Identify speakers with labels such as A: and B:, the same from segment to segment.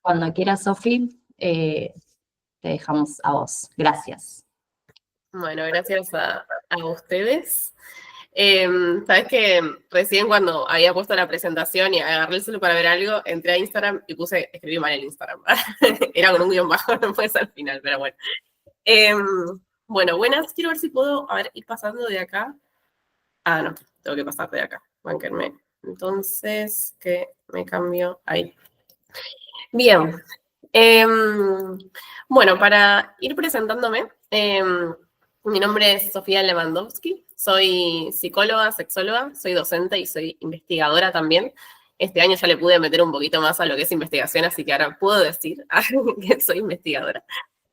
A: Cuando quieras, Sofi, te dejamos a vos. Gracias.
B: Bueno, gracias a ustedes. Sabes que recién cuando había puesto la presentación y agarré el celular para ver algo, entré a Instagram y escribí mal en Instagram. Era con un guión bajo, no puede ser al final, pero bueno. Bueno, buenas, quiero ver si puedo, ir pasando de acá. Ah, no, tengo que pasar de acá, bánquenme. Entonces, que me cambio ahí. Bien. Bueno, para ir presentándome, mi nombre es Sofía Lewandowski, soy psicóloga, sexóloga, soy docente y soy investigadora también. Este año ya le pude meter un poquito más a lo que es investigación, así que ahora puedo decir que soy investigadora.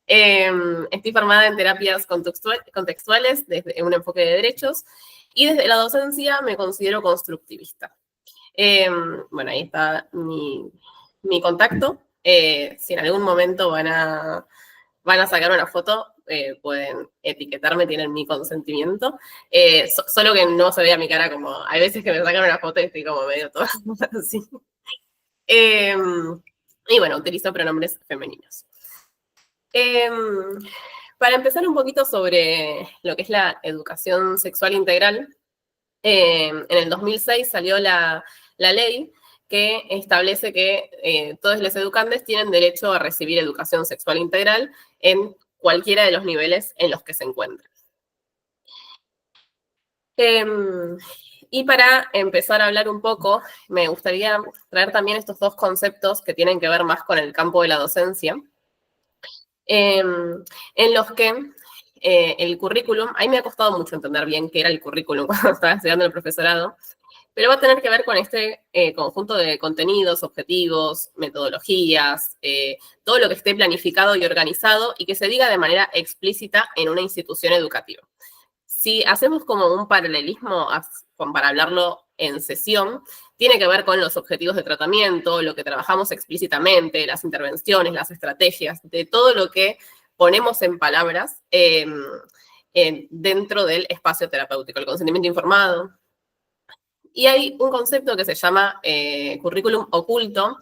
B: Estoy formada en terapias contextuales desde un enfoque de derechos y desde la docencia me considero constructivista. Bueno, ahí está mi contacto. Si en algún momento van a sacar una foto, pueden etiquetarme, tienen mi consentimiento. Solo que no se vea mi cara como... Hay veces que me sacan una foto y estoy como medio toda así. Y bueno, utilizo pronombres femeninos. Para empezar un poquito sobre lo que es la educación sexual integral, en el 2006 salió la ley que establece que todos los educandes tienen derecho a recibir educación sexual integral en cualquiera de los niveles en los que se encuentren. Y para empezar a hablar un poco, me gustaría traer también estos dos conceptos que tienen que ver más con el campo de la docencia, en los que el currículum, a mí me ha costado mucho entender bien qué era el currículum cuando estaba estudiando el profesorado, pero va a tener que ver con este conjunto de contenidos, objetivos, metodologías, todo lo que esté planificado y organizado y que se diga de manera explícita en una institución educativa. Si hacemos como un paralelismo para hablarlo en sesión, tiene que ver con los objetivos de tratamiento, lo que trabajamos explícitamente, las intervenciones, las estrategias, de todo lo que ponemos en palabras dentro del espacio terapéutico, el consentimiento informado. Y hay un concepto que se llama currículum oculto,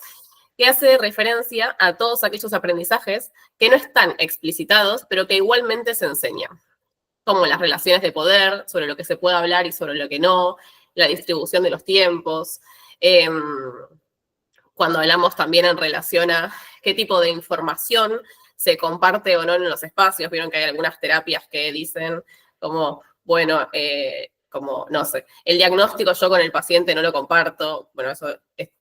B: que hace referencia a todos aquellos aprendizajes que no están explicitados, pero que igualmente se enseñan, como las relaciones de poder, sobre lo que se puede hablar y sobre lo que no, la distribución de los tiempos, cuando hablamos también en relación a qué tipo de información se comparte o no en los espacios. Vieron que hay algunas terapias que dicen como, bueno, como, no sé, el diagnóstico yo con el paciente no lo comparto. Bueno, eso es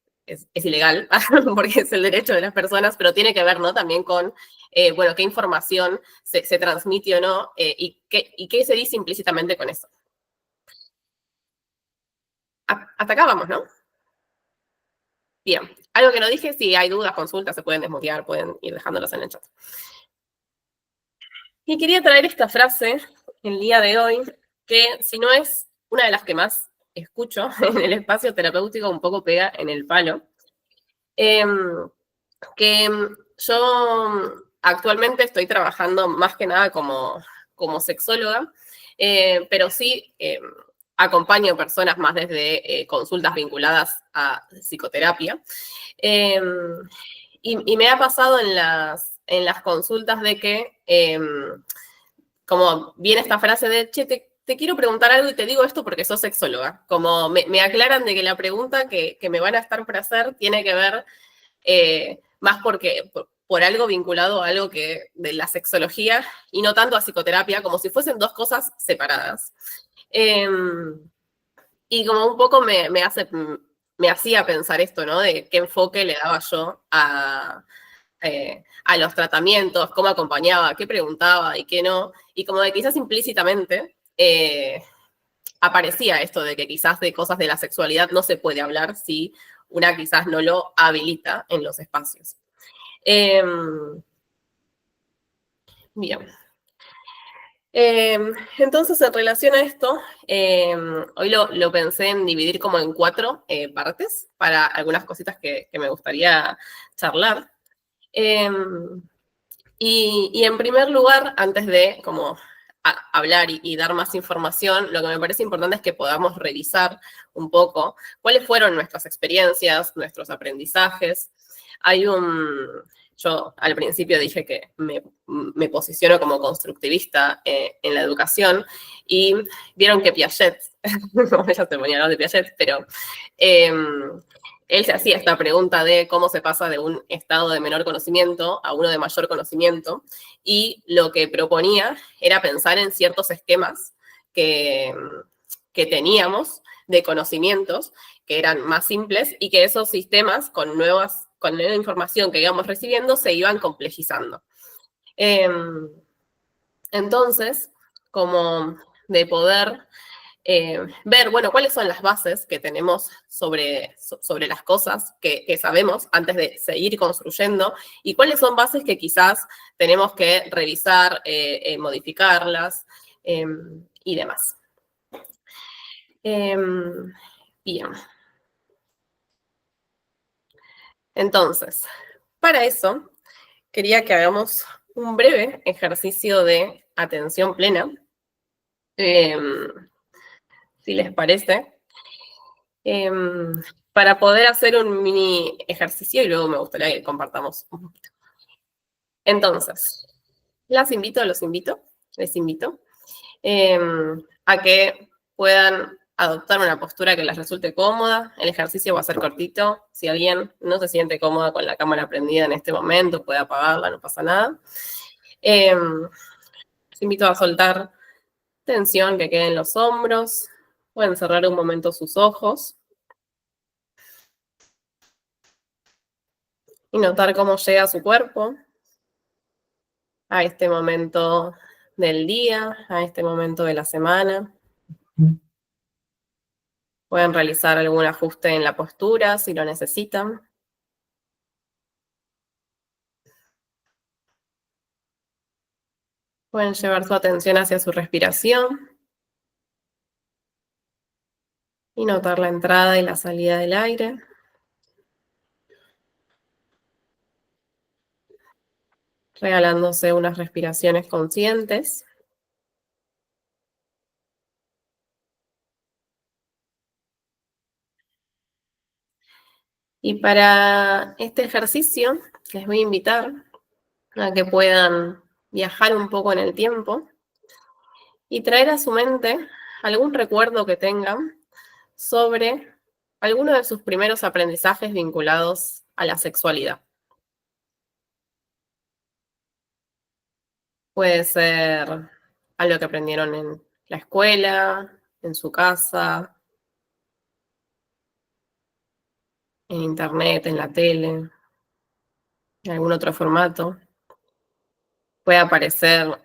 B: ilegal, porque es el derecho de las personas, pero tiene que ver, ¿no? También con, bueno, qué información se transmite o no, y qué se dice implícitamente con eso. Hasta acá vamos, ¿no? Bien, algo que no dije, si hay dudas, consultas, se pueden desmutear, pueden ir dejándolas en el chat. Y quería traer esta frase el día de hoy, que si no es una de las que más escucho en el espacio terapéutico, un poco pega en el palo, que yo actualmente estoy trabajando más que nada como sexóloga, pero sí acompaño personas más desde consultas vinculadas a psicoterapia. Y me ha pasado en las consultas de que, como viene esta frase de, che, te quiero preguntar algo y te digo esto porque sos sexóloga. Como me aclaran de que la pregunta que me van a estar por hacer tiene que ver más por algo vinculado a algo que de la sexología y no tanto a psicoterapia, como si fuesen dos cosas separadas. Y como un poco me hacía pensar esto, ¿no? De qué enfoque le daba yo a los tratamientos, cómo acompañaba, qué preguntaba y qué no. Y como de quizás implícitamente aparecía esto de que quizás de cosas de la sexualidad no se puede hablar si una quizás no lo habilita en los espacios. Bien. Entonces, en relación a esto, hoy lo pensé en dividir como en 4 partes para algunas cositas que me gustaría charlar. Y en primer lugar, antes de como hablar y dar más información, lo que me parece importante es que podamos revisar un poco cuáles fueron nuestras experiencias, nuestros aprendizajes, Yo al principio dije que me posiciono como constructivista en la educación y vieron que Piaget, ella se ponía a hablar de Piaget, pero él se hacía esta pregunta de cómo se pasa de un estado de menor conocimiento a uno de mayor conocimiento, y lo que proponía era pensar en ciertos esquemas que teníamos de conocimientos que eran más simples y que esos sistemas con nueva información que íbamos recibiendo se iban complejizando. Entonces, como de poder ver, bueno, cuáles son las bases que tenemos sobre las cosas que sabemos antes de seguir construyendo, y cuáles son bases que quizás tenemos que revisar, modificarlas y demás. Bien. Entonces, para eso, quería que hagamos un breve ejercicio de atención plena, si les parece, para poder hacer un mini ejercicio y luego me gustaría que compartamos un poquito. Entonces, les invito a que puedan adoptar una postura que les resulte cómoda. El ejercicio va a ser cortito. Si alguien no se siente cómoda con la cámara prendida en este momento, puede apagarla, no pasa nada. Les invito a soltar tensión que quede en los hombros. Pueden cerrar un momento sus ojos y notar cómo llega su cuerpo a este momento del día, a este momento de la semana. Pueden realizar algún ajuste en la postura si lo necesitan. Pueden llevar su atención hacia su respiración y notar la entrada y la salida del aire. Regalándose unas respiraciones conscientes. Y para este ejercicio les voy a invitar a que puedan viajar un poco en el tiempo y traer a su mente algún recuerdo que tengan sobre alguno de sus primeros aprendizajes vinculados a la sexualidad. Puede ser algo que aprendieron en la escuela, en su casa, en internet, en la tele, en algún otro formato. Puede aparecer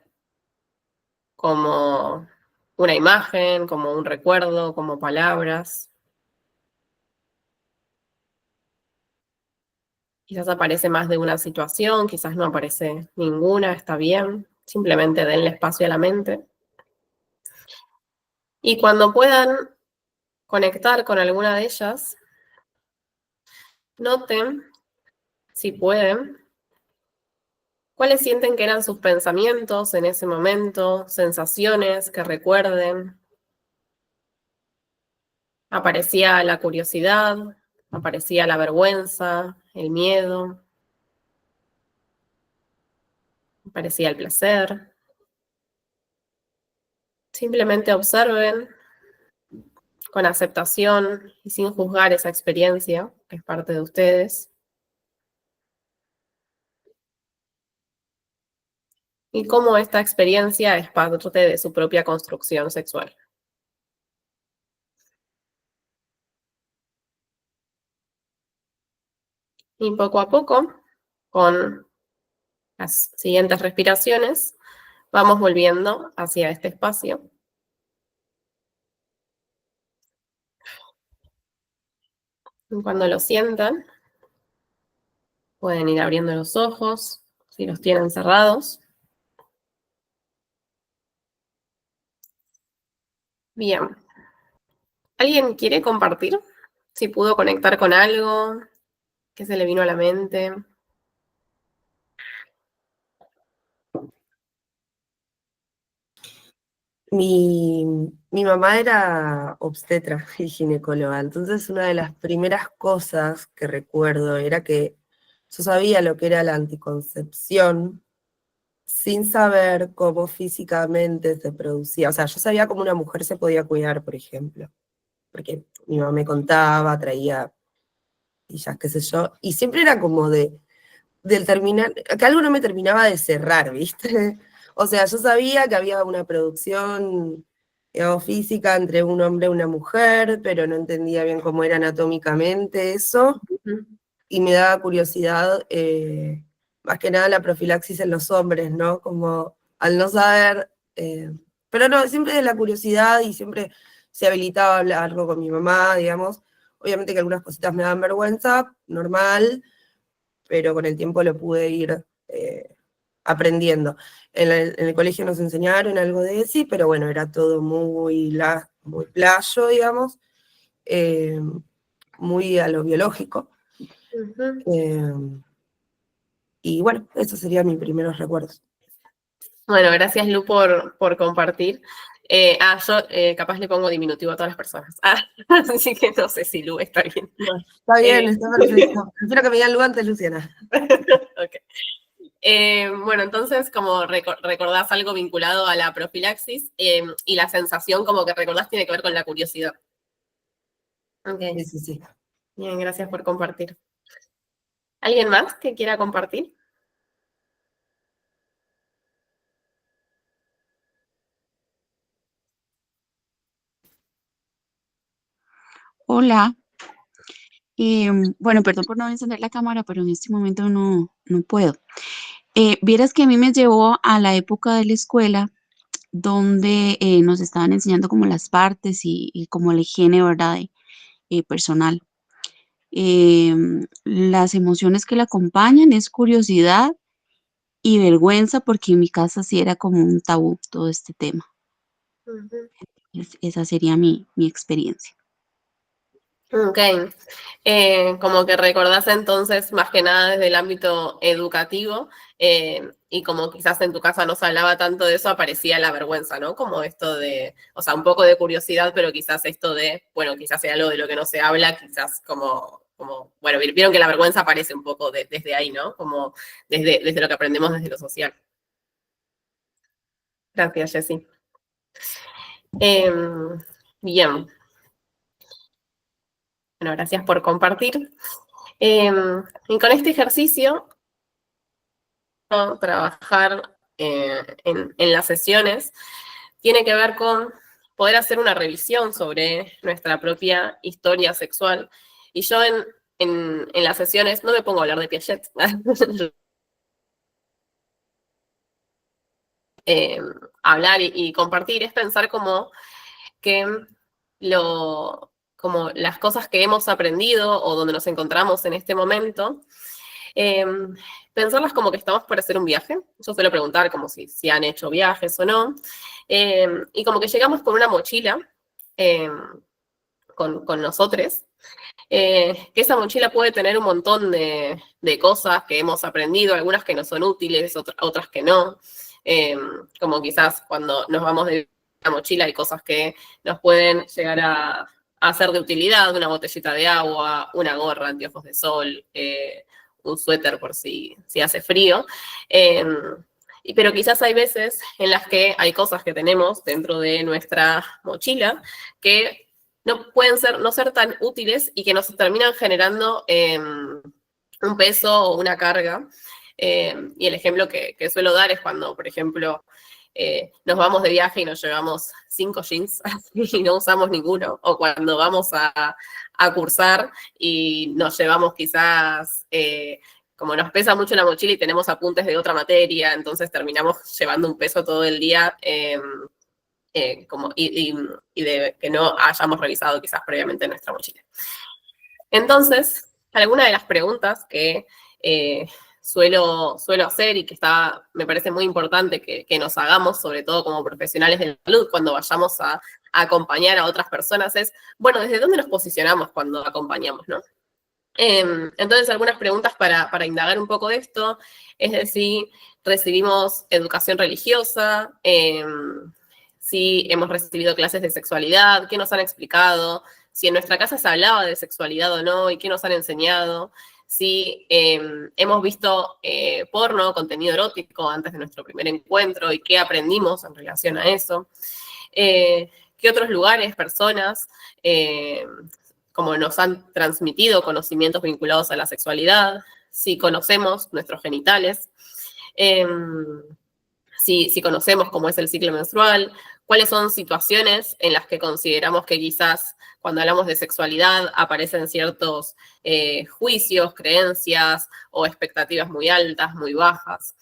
B: como una imagen, como un recuerdo, como palabras. Quizás aparece más de una situación, quizás no aparece ninguna, está bien. Simplemente denle espacio a la mente. Y cuando puedan conectar con alguna de ellas, noten, si pueden, cuáles sienten que eran sus pensamientos en ese momento, sensaciones que recuerden. Aparecía la curiosidad, aparecía la vergüenza, el miedo, aparecía el placer. Simplemente observen con aceptación y sin juzgar esa experiencia, que es parte de ustedes. Y cómo esta experiencia es parte de su propia construcción sexual. Y poco a poco, con las siguientes respiraciones, vamos volviendo hacia este espacio. Y cuando lo sientan, pueden ir abriendo los ojos, si los tienen cerrados. Bien. ¿Alguien quiere compartir? Si pudo conectar con algo, qué se le vino a la mente.
C: Mi mamá era obstetra y ginecóloga, entonces una de las primeras cosas que recuerdo era que yo sabía lo que era la anticoncepción sin saber cómo físicamente se producía. O sea, yo sabía cómo una mujer se podía cuidar, por ejemplo, porque mi mamá me contaba, traía pastillas, qué sé yo, y siempre era como del terminar, que algo no me terminaba de cerrar, ¿viste? O sea, yo sabía que había una producción, digamos, física entre un hombre y una mujer, pero no entendía bien cómo era anatómicamente eso, y me daba curiosidad, más que nada la profilaxis en los hombres, ¿no? Como al no saber, pero no, siempre de la curiosidad y siempre se habilitaba a hablarlo con mi mamá, digamos. Obviamente que algunas cositas me dan vergüenza, normal, pero con el tiempo lo pude ir aprendiendo. En el colegio nos enseñaron algo de ESI, pero bueno, era todo muy playo, digamos, eh, muy a lo biológico. Y bueno, esos serían mis primeros recuerdos.
B: Bueno, gracias Lu por compartir. Yo capaz le pongo diminutivo a todas las personas. Así que no sé si Lu está bien.
C: Bueno, está bien, está perfecto. Prefiero que me digan Lu antes, Luciana.
B: Okay. Bueno, entonces, como recordás algo vinculado a la profilaxis y la sensación como que recordás tiene que ver con la curiosidad. Ok.
C: Sí.
B: Bien, gracias por compartir. ¿Alguien más que quiera compartir?
D: Hola, bueno, perdón por no encender la cámara, pero en este momento no puedo. Vieras que a mí me llevó a la época de la escuela donde nos estaban enseñando como las partes y como la higiene, ¿verdad? Personal. Las emociones que la acompañan es curiosidad y vergüenza porque en mi casa sí era como un tabú todo este tema. Esa sería mi experiencia.
B: Ok. Como que recordás entonces más que nada desde el ámbito educativo y como quizás en tu casa no se hablaba tanto de eso, aparecía la vergüenza, ¿no? Como esto de, o sea, un poco de curiosidad, pero quizás esto de, bueno, quizás sea algo de lo que no se habla, quizás como bueno, vieron que la vergüenza aparece un poco desde ahí, ¿no? Como desde lo que aprendemos desde lo social. Gracias, Jessy. Bien. Bueno, gracias por compartir. Y con este ejercicio, trabajar en las sesiones tiene que ver con poder hacer una revisión sobre nuestra propia historia sexual. Y yo en las sesiones no me pongo a hablar de Piaget. Hablar y compartir es pensar como que como las cosas que hemos aprendido o donde nos encontramos en este momento, pensarlas como que estamos por hacer un viaje. Yo suelo preguntar como si han hecho viajes o no. Y como que llegamos con una mochila con nosotros, que esa mochila puede tener un montón de cosas que hemos aprendido, algunas que nos son útiles, otras que no. Como quizás cuando nos vamos de la mochila hay cosas que nos pueden llegar a ser de utilidad, una botellita de agua, una gorra, anteojos de sol, un suéter por si hace frío. Pero quizás hay veces en las que hay cosas que tenemos dentro de nuestra mochila que no pueden no ser tan útiles y que nos terminan generando un peso o una carga. Y el ejemplo que suelo dar es cuando, por ejemplo, nos vamos de viaje y nos llevamos 5 jeans y no usamos ninguno, o cuando vamos a cursar y nos llevamos quizás, como nos pesa mucho la mochila y tenemos apuntes de otra materia, entonces terminamos llevando un peso todo el día y de que no hayamos revisado quizás previamente nuestra mochila. Entonces, alguna de las preguntas que suelo hacer y que me parece muy importante que nos hagamos, sobre todo como profesionales de la salud, cuando vayamos a acompañar a otras personas, es, bueno, ¿desde dónde nos posicionamos cuando acompañamos, no? Entonces, algunas preguntas para indagar un poco de esto, es decir, recibimos educación religiosa, si hemos recibido clases de sexualidad, qué nos han explicado, si en nuestra casa se hablaba de sexualidad o no y qué nos han enseñado, si hemos visto porno, contenido erótico antes de nuestro primer encuentro y qué aprendimos en relación a eso. ¿Qué otros lugares, personas, como nos han transmitido conocimientos vinculados a la sexualidad? Si conocemos nuestros genitales, si conocemos cómo es el ciclo menstrual, cuáles son situaciones en las que consideramos que quizás cuando hablamos de sexualidad aparecen ciertos juicios, creencias o expectativas muy altas, muy bajas.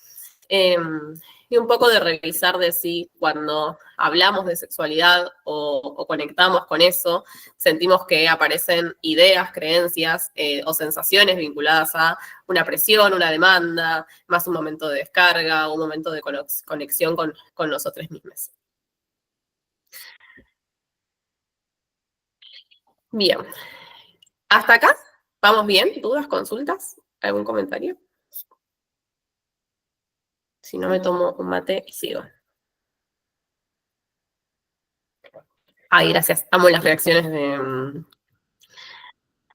B: Y un poco de revisar de si cuando hablamos de sexualidad o conectamos con eso, sentimos que aparecen ideas, creencias o sensaciones vinculadas a una presión, una demanda, más un momento de descarga, un momento de conexión con nosotros mismos. Bien. ¿Hasta acá? ¿Vamos bien? ¿Dudas, consultas? ¿Algún comentario? Si no, me tomo un mate y sigo. Ay, gracias. Amo las reacciones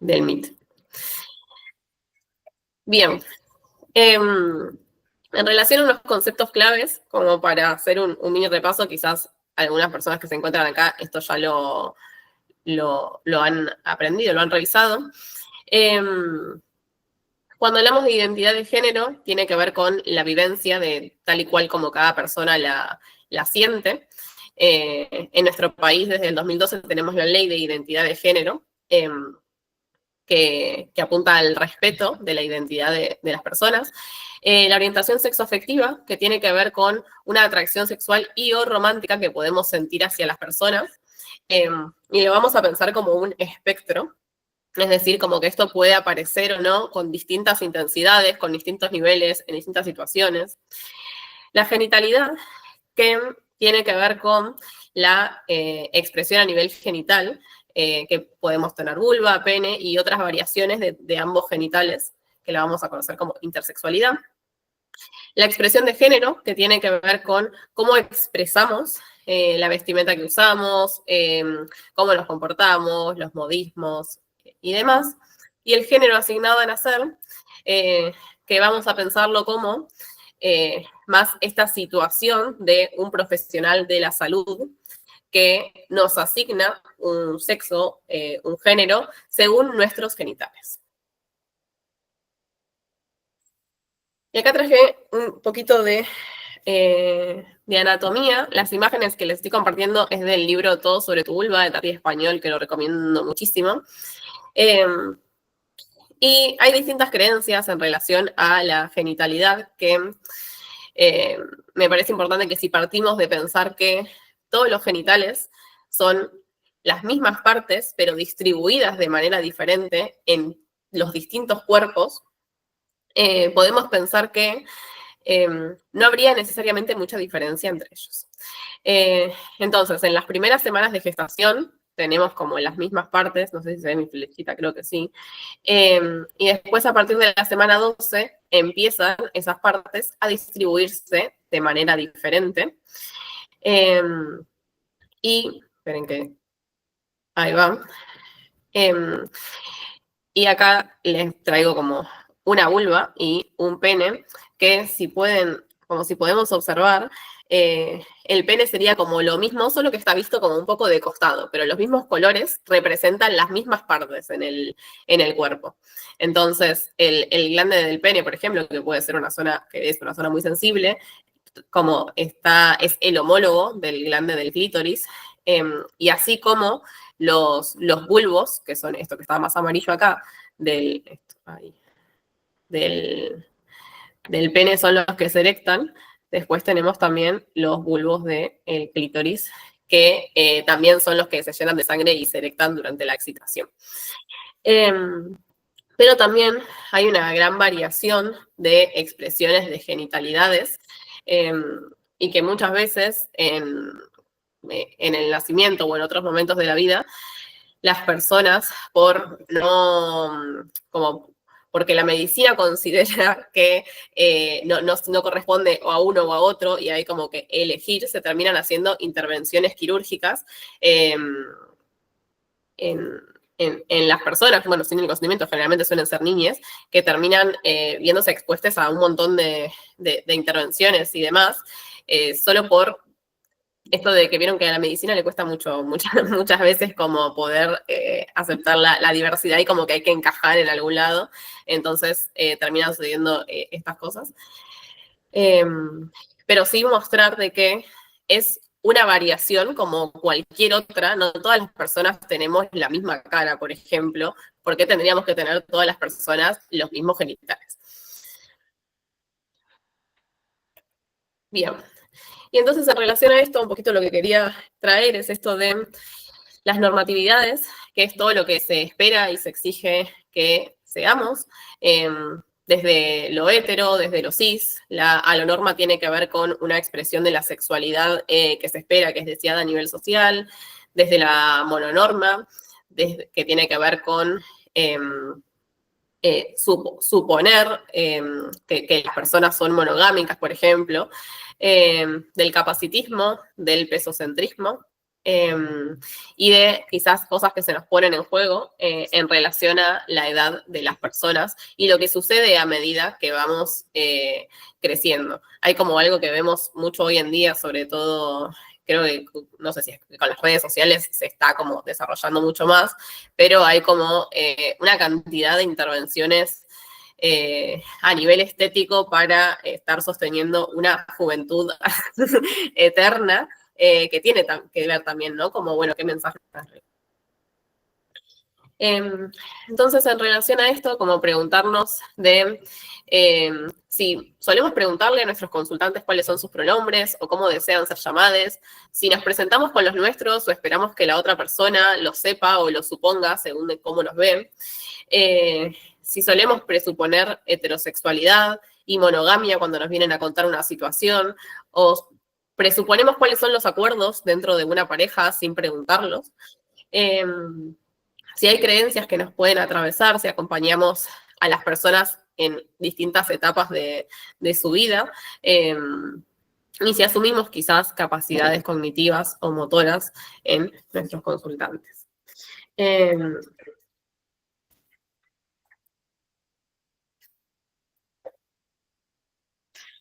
B: del Meet. Bien. En relación a unos conceptos claves, como para hacer un mini repaso, quizás algunas personas que se encuentran acá, esto ya lo han aprendido, lo han revisado. Cuando hablamos de identidad de género, tiene que ver con la vivencia de tal y cual como cada persona la siente. En nuestro país, desde el 2012, tenemos la Ley de Identidad de Género, que apunta al respeto de la identidad de las personas. La orientación sexoafectiva, que tiene que ver con una atracción sexual y o romántica que podemos sentir hacia las personas. Y lo vamos a pensar como un espectro. Es decir, como que esto puede aparecer o no con distintas intensidades, con distintos niveles, en distintas situaciones. La genitalidad, que tiene que ver con la expresión a nivel genital, que podemos tener vulva, pene y otras variaciones de ambos genitales, que la vamos a conocer como intersexualidad. La expresión de género, que tiene que ver con cómo expresamos la vestimenta que usamos, cómo nos comportamos, los modismos y demás. Y el género asignado a nacer, que vamos a pensarlo como más esta situación de un profesional de la salud que nos asigna un sexo, un género, según nuestros genitales. Y acá traje un poquito de anatomía. Las imágenes que les estoy compartiendo es del libro Todo sobre tu vulva, de Tati Español, que lo recomiendo muchísimo. Y hay distintas creencias en relación a la genitalidad que me parece importante que si partimos de pensar que todos los genitales son las mismas partes, pero distribuidas de manera diferente en los distintos cuerpos, podemos pensar que no habría necesariamente mucha diferencia entre ellos. Entonces, en las primeras semanas de gestación tenemos como las mismas partes, no sé si se ve mi flechita, creo que sí, y después a partir de la semana 12 empiezan esas partes a distribuirse de manera diferente. Y, esperen que, ahí va. Y acá les traigo como una vulva y un pene, que si podemos observar, el pene sería como lo mismo, solo que está visto como un poco de costado, pero los mismos colores representan las mismas partes en el cuerpo. Entonces, el glande del pene, por ejemplo, que puede ser una zona, que es una zona muy sensible, como es el homólogo del glande del clítoris, y así como los bulbos, que son esto que está más amarillo acá, del pene son los que se erectan. Después tenemos también los bulbos del clítoris, que también son los que se llenan de sangre y se erectan durante la excitación. Pero también hay una gran variación de expresiones de genitalidades, y que muchas veces en el nacimiento o en otros momentos de la vida, las personas, porque la medicina considera que no corresponde o a uno o a otro, y hay como que elegir, se terminan haciendo intervenciones quirúrgicas en en las personas, bueno, sin el consentimiento generalmente suelen ser niñas, que terminan viéndose expuestas a un montón de intervenciones y demás, solo por esto de que vieron que a la medicina le cuesta muchas veces como poder aceptar la diversidad y como que hay que encajar en algún lado, entonces terminan sucediendo estas cosas. Pero sí mostrar de que es una variación como cualquier otra, no todas las personas tenemos la misma cara, por ejemplo, ¿por qué tendríamos que tener todas las personas los mismos genitales? Bien, y entonces en relación a esto, un poquito lo que quería traer es esto de las normatividades, que es todo lo que se espera y se exige que seamos, desde lo hetero, desde lo cis, a lo norma tiene que ver con una expresión de la sexualidad que se espera, que es deseada a nivel social, desde la mononorma, que tiene que ver con suponer que las personas son monogámicas, por ejemplo, del capacitismo, del pesocentrismo, y de quizás cosas que se nos ponen en juego en relación a la edad de las personas y lo que sucede a medida que vamos creciendo. Hay como algo que vemos mucho hoy en día, sobre todo, creo que, no sé si con las redes sociales se está como desarrollando mucho más, pero hay como una cantidad de intervenciones a nivel estético para estar sosteniendo una juventud eterna, que tiene que ver también, ¿no? Como, bueno, qué mensaje estás. Entonces, en relación a esto, como preguntarnos de si solemos preguntarle a nuestros consultantes cuáles son sus pronombres o cómo desean ser llamadas, si nos presentamos con los nuestros o esperamos que la otra persona lo sepa o lo suponga según de cómo nos ven, si solemos presuponer heterosexualidad y monogamia cuando nos vienen a contar una situación, o presuponemos cuáles son los acuerdos dentro de una pareja sin preguntarlos. Si hay creencias que nos pueden atravesar, si acompañamos a las personas en distintas etapas de su vida, y si asumimos quizás capacidades cognitivas o motoras en nuestros consultantes.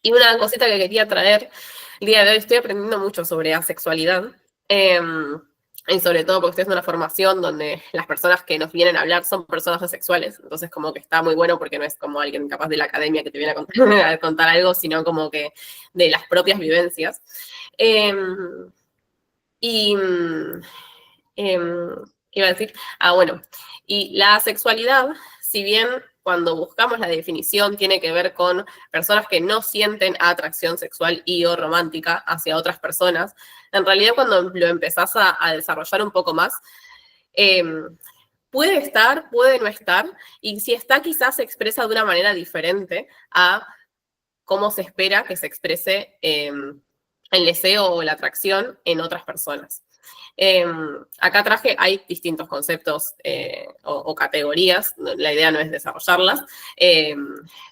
B: Y una cosita que quería traer el día de hoy, estoy aprendiendo mucho sobre asexualidad, y sobre todo porque estoy haciendo una formación donde las personas que nos vienen a hablar son personas asexuales, entonces como que está muy bueno porque no es como alguien capaz de la academia que te viene a contar algo, sino como que de las propias vivencias. ¿Qué iba a decir? Bueno, y la asexualidad, si bien cuando buscamos la definición tiene que ver con personas que no sienten atracción sexual y o romántica hacia otras personas, en realidad cuando lo empezás a desarrollar un poco más, puede estar, puede no estar, y si está quizás se expresa de una manera diferente a cómo se espera que se exprese el deseo o la atracción en otras personas. Acá traje, hay distintos conceptos o categorías, la idea no es desarrollarlas,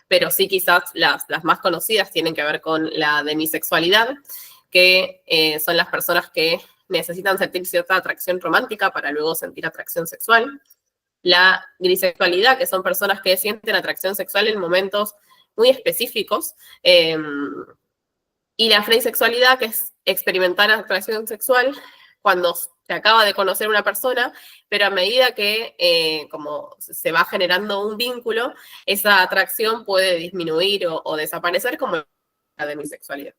B: pero sí quizás las más conocidas tienen que ver con la demisexualidad, que son las personas que necesitan sentir cierta atracción romántica para luego sentir atracción sexual. La grisexualidad, que son personas que sienten atracción sexual en momentos muy específicos. Y la freisexualidad, que es experimentar atracción sexual cuando se acaba de conocer una persona, pero a medida que como se va generando un vínculo, esa atracción puede disminuir o desaparecer como la demisexualidad.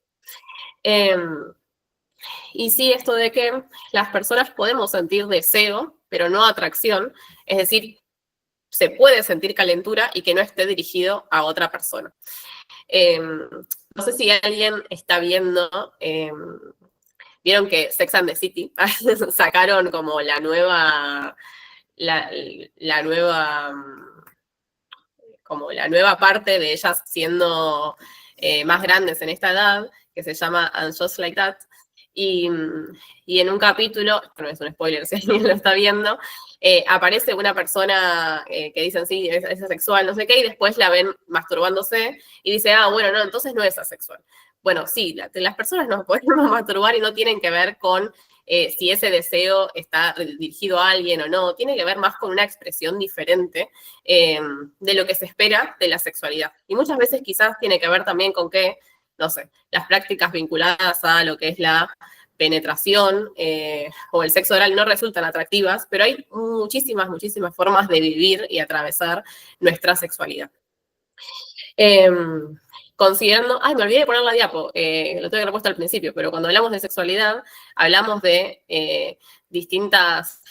B: Y sí, esto de que las personas podemos sentir deseo, pero no atracción, es decir, se puede sentir calentura y que no esté dirigido a otra persona. No sé si alguien está viendo, vieron que Sex and the City sacaron como la nueva parte de ellas siendo más grandes en esta edad, que se llama And Just Like That, y en un capítulo, no es un spoiler si alguien lo está viendo, aparece una persona que dicen sí, es asexual, no sé qué, y después la ven masturbándose y dice, bueno, no, entonces no es asexual. Bueno, sí, las personas nos podemos masturbar y no tienen que ver con si ese deseo está dirigido a alguien o no, tiene que ver más con una expresión diferente de lo que se espera de la sexualidad. Y muchas veces quizás tiene que ver también con que, no sé, las prácticas vinculadas a lo que es la penetración o el sexo oral no resultan atractivas, pero hay muchísimas formas de vivir y atravesar nuestra sexualidad. Considerando, me olvidé de poner la diapo, lo tengo que haber puesto al principio, pero cuando hablamos de sexualidad, hablamos de distintas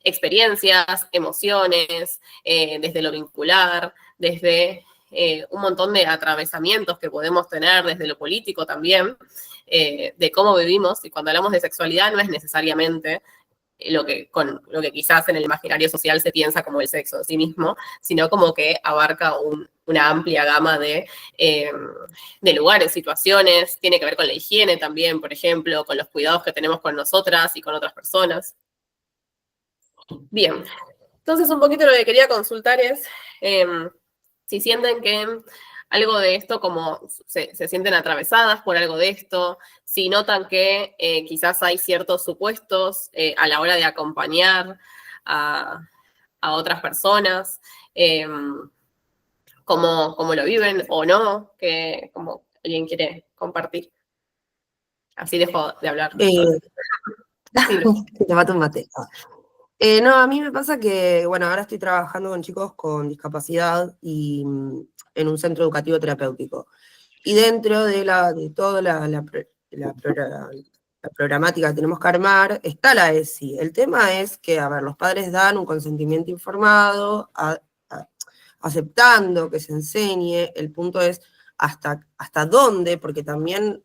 B: experiencias, emociones, desde lo vincular, desde un montón de atravesamientos que podemos tener desde lo político también, de cómo vivimos, y cuando hablamos de sexualidad no es necesariamente lo que quizás en el imaginario social se piensa como el sexo en sí mismo, sino como que abarca una amplia gama de lugares, situaciones, tiene que ver con la higiene también, por ejemplo, con los cuidados que tenemos con nosotras y con otras personas. Bien, entonces un poquito lo que quería consultar es si sienten que algo de esto, como se sienten atravesadas por algo de esto, si notan que quizás hay ciertos supuestos a la hora de acompañar a otras personas, cómo lo viven o no, que como alguien quiere compartir. Así dejo de hablar.
C: Te mato un mate. No, a mí me pasa que, bueno, ahora estoy trabajando con chicos con discapacidad y en un centro educativo terapéutico. Y dentro de toda la programática que tenemos que armar está la ESI. El tema es que, a ver, los padres dan un consentimiento informado, aceptando que se enseñe. El punto es hasta dónde, porque también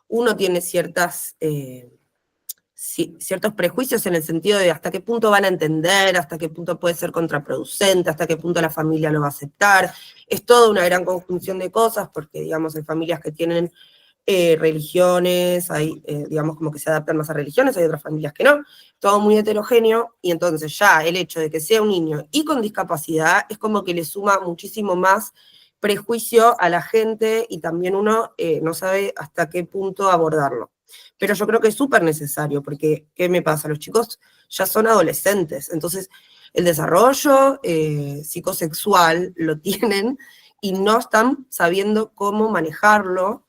C: uno tiene ciertos prejuicios en el sentido de hasta qué punto van a entender, hasta qué punto puede ser contraproducente, hasta qué punto la familia lo va a aceptar. Es toda una gran conjunción de cosas, porque, digamos, hay familias que tienen religiones, hay, digamos, como que se adaptan más a religiones, hay otras familias que no, todo muy heterogéneo, y entonces ya el hecho de que sea un niño y con discapacidad es como que le suma muchísimo más prejuicio a la gente, y también uno no sabe hasta qué punto abordarlo. Pero yo creo que es súper necesario, porque, ¿qué me pasa? Los chicos ya son adolescentes, entonces el desarrollo psicosexual lo tienen y no están sabiendo cómo manejarlo,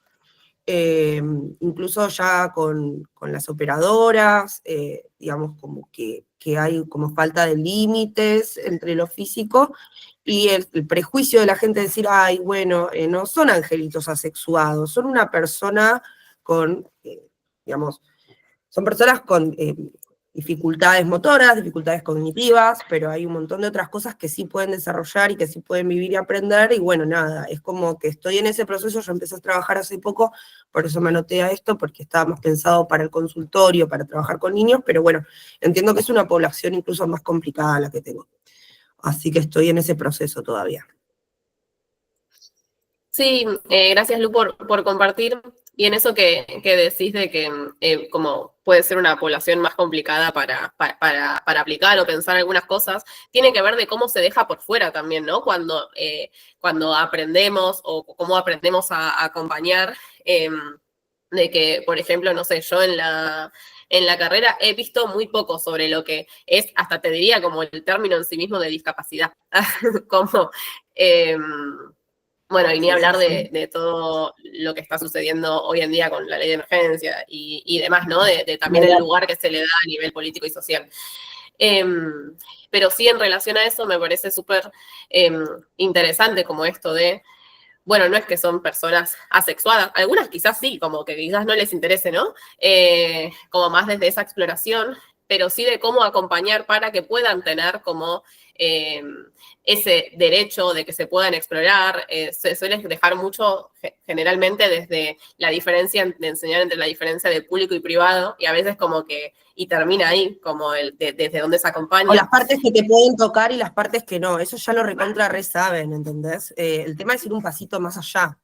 C: incluso ya con las operadoras, digamos como que hay como falta de límites entre lo físico y el prejuicio de la gente de decir, ay, bueno, no son angelitos asexuados, son una persona con, digamos, son personas con dificultades motoras, dificultades cognitivas, pero hay un montón de otras cosas que sí pueden desarrollar y que sí pueden vivir y aprender, y bueno, nada, es como que estoy en ese proceso. Yo empecé a trabajar hace poco, por eso me anoté a esto, porque estábamos pensados para el consultorio, para trabajar con niños, pero bueno, entiendo que es una población incluso más complicada la que tengo. Así que estoy en ese proceso todavía.
B: Sí, gracias Lu por compartir. Y en eso que decís de que como puede ser una población más complicada para aplicar o pensar algunas cosas, tiene que ver de cómo se deja por fuera también, ¿no? Cuando aprendemos o cómo aprendemos a acompañar, de que, por ejemplo, no sé, yo en la carrera he visto muy poco sobre lo que es, hasta te diría como el término en sí mismo de discapacidad. Como... bueno, y ni hablar de todo lo que está sucediendo hoy en día con la ley de emergencia y demás, ¿no? De también el lugar que se le da a nivel político y social. Pero sí, en relación a eso, me parece súper interesante como esto de, bueno, no es que son personas asexuadas, algunas quizás sí, como que quizás no les interese, ¿no? Como más desde esa exploración, pero sí de cómo acompañar para que puedan tener como ese derecho de que se puedan explorar. Se suele dejar mucho generalmente desde la diferencia, de enseñar entre la diferencia de público y privado, y a veces como que, y termina ahí, como desde donde se acompaña.
C: O las partes que te pueden tocar y las partes que no, eso ya lo recontra re saben, ¿entendés? El tema es ir un pasito más allá.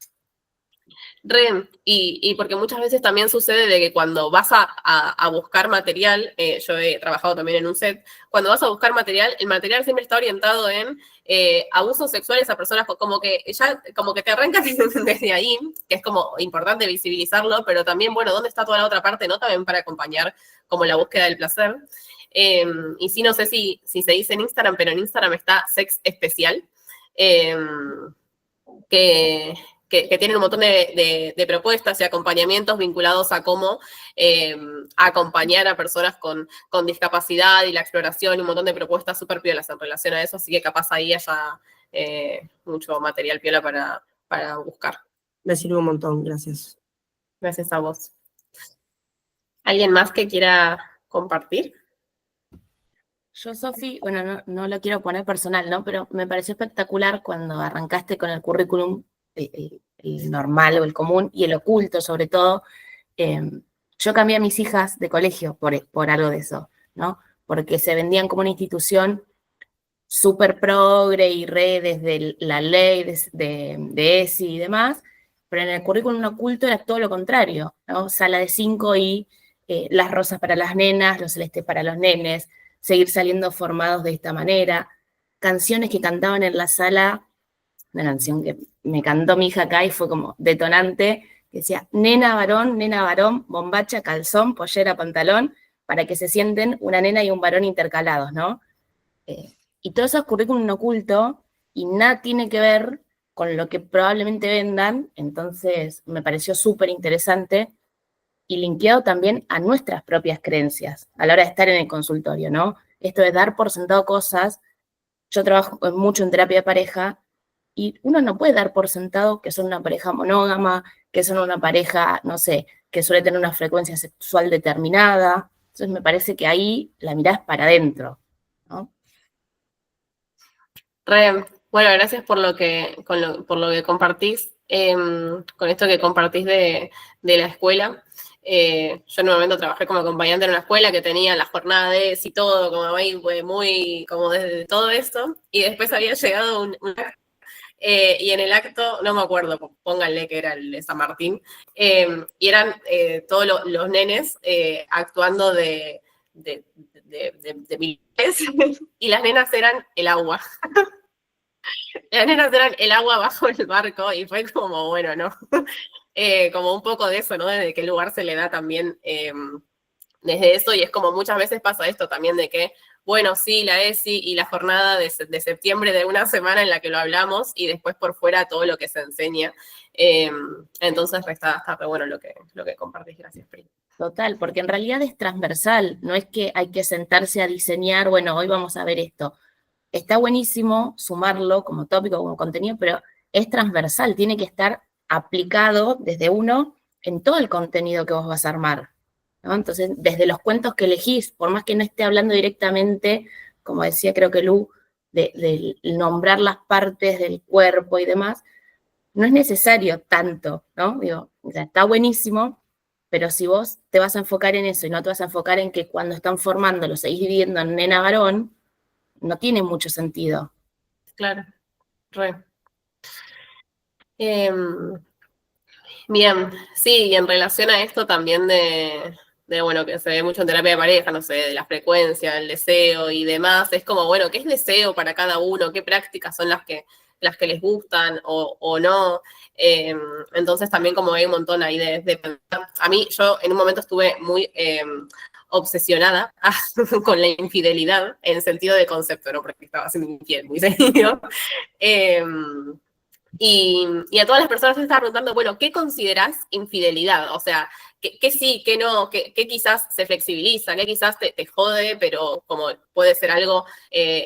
B: Y porque muchas veces también sucede de que cuando vas a buscar material, yo he trabajado también en un set, cuando vas a buscar material, el material siempre está orientado en abusos sexuales a personas, como que te arrancas desde ahí, que es como importante visibilizarlo, pero también, bueno, ¿dónde está toda la otra parte, no? También para acompañar como la búsqueda del placer. Y sí, no sé si se dice en Instagram, pero en Instagram está Sex Especial, que tienen un montón de propuestas y acompañamientos vinculados a cómo acompañar a personas con discapacidad y la exploración, y un montón de propuestas súper piolas en relación a eso, así que capaz ahí haya mucho material piola para buscar.
C: Me sirve un montón, gracias.
B: Gracias a vos. ¿Alguien más que quiera compartir?
E: Yo, Sofi, bueno, no lo quiero poner personal, ¿no? Pero me pareció espectacular cuando arrancaste con el currículum, el normal o el común, y el oculto, sobre todo. Yo cambié a mis hijas de colegio por algo de eso, ¿no? Porque se vendían como una institución súper progre y re desde la ley de ESI y demás, pero en el currículum oculto era todo lo contrario, ¿no? Sala de 5 y las rosas para las nenas, los celestes para los nenes, seguir saliendo formados de esta manera, canciones que cantaban en la sala, una canción que me cantó mi hija acá y fue como detonante, que decía, nena, varón, bombacha, calzón, pollera, pantalón, para que se sienten una nena y un varón intercalados, ¿no? Y todo eso es currículum oculto y nada tiene que ver con lo que probablemente vendan, entonces me pareció súper interesante y linkeado también a nuestras propias creencias a la hora de estar en el consultorio, ¿no? Esto de dar por sentado cosas, yo trabajo mucho en terapia de pareja y uno no puede dar por sentado que son una pareja monógama, que son una pareja, no sé, que suele tener una frecuencia sexual determinada, entonces me parece que ahí la mirás para adentro, ¿no?
B: Bueno, gracias por lo que compartís, con esto que compartís de la escuela. Yo en un momento trabajé como acompañante en una escuela que tenía las jornadas y todo, como ahí, muy como desde todo esto, y después había llegado un acto, y en el acto, no me acuerdo, pónganle que era el de San Martín, y eran todos los nenes actuando de militares, y las nenas eran el agua. Las nenas eran el agua bajo el barco y fue como, bueno, ¿no? Como un poco de eso, ¿no? Desde qué lugar se le da también desde eso, y es como muchas veces pasa esto también de que, bueno, sí, la ESI y la jornada de septiembre de una semana en la que lo hablamos y después por fuera todo lo que se enseña. Entonces está re bueno lo que compartís. Gracias, Pri.
E: Total, porque en realidad es transversal, no es que hay que sentarse a diseñar, bueno, hoy vamos a ver esto. Está buenísimo sumarlo como tópico, como contenido, pero es transversal, tiene que estar aplicado desde uno en todo el contenido que vos vas a armar, ¿no? Entonces, desde los cuentos que elegís, por más que no esté hablando directamente, como decía creo que Lu, de nombrar las partes del cuerpo y demás, no es necesario tanto, ¿no? Digo, o sea, está buenísimo, pero si vos te vas a enfocar en eso y no te vas a enfocar en que cuando están formando lo seguís dividiendo en nena varón, no tiene mucho sentido.
B: Claro, bien, sí, y en relación a esto también bueno, que se ve mucho en terapia de pareja, no sé, de la frecuencia, el deseo y demás, es como, bueno, ¿qué es deseo para cada uno? ¿Qué prácticas son las que les gustan o no? Entonces también como hay un montón ahí a mí, yo en un momento estuve muy obsesionada con la infidelidad, en sentido de concepto, ¿no? Porque estaba siendo infiel muy seguido. Y a todas las personas se estaba preguntando, bueno, ¿qué considerás infidelidad? O sea, ¿qué sí, qué no, qué quizás se flexibiliza, qué quizás te jode, pero como puede ser algo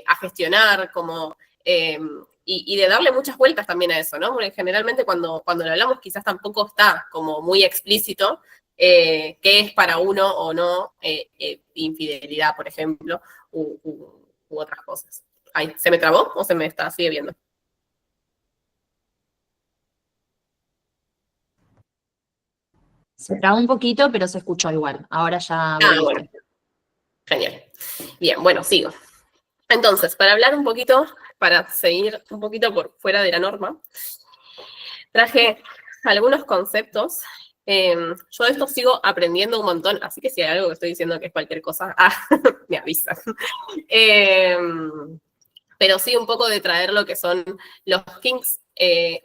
B: a gestionar, como... y de darle muchas vueltas también a eso, ¿no? Porque generalmente cuando lo hablamos quizás tampoco está como muy explícito qué es para uno o no infidelidad, por ejemplo, u otras cosas. Ay, ¿se me trabó o sigue viendo?
A: Se trabó un poquito, pero se escuchó igual. Ahora ya volviste.
B: Bueno. Genial. Bien, bueno, sigo. Entonces, para hablar un poquito, para seguir un poquito por fuera de la norma, traje algunos conceptos. Yo de esto sigo aprendiendo un montón, así que si hay algo que estoy diciendo que es cualquier cosa, me avisan. Pero sí un poco de traer lo que son los kinks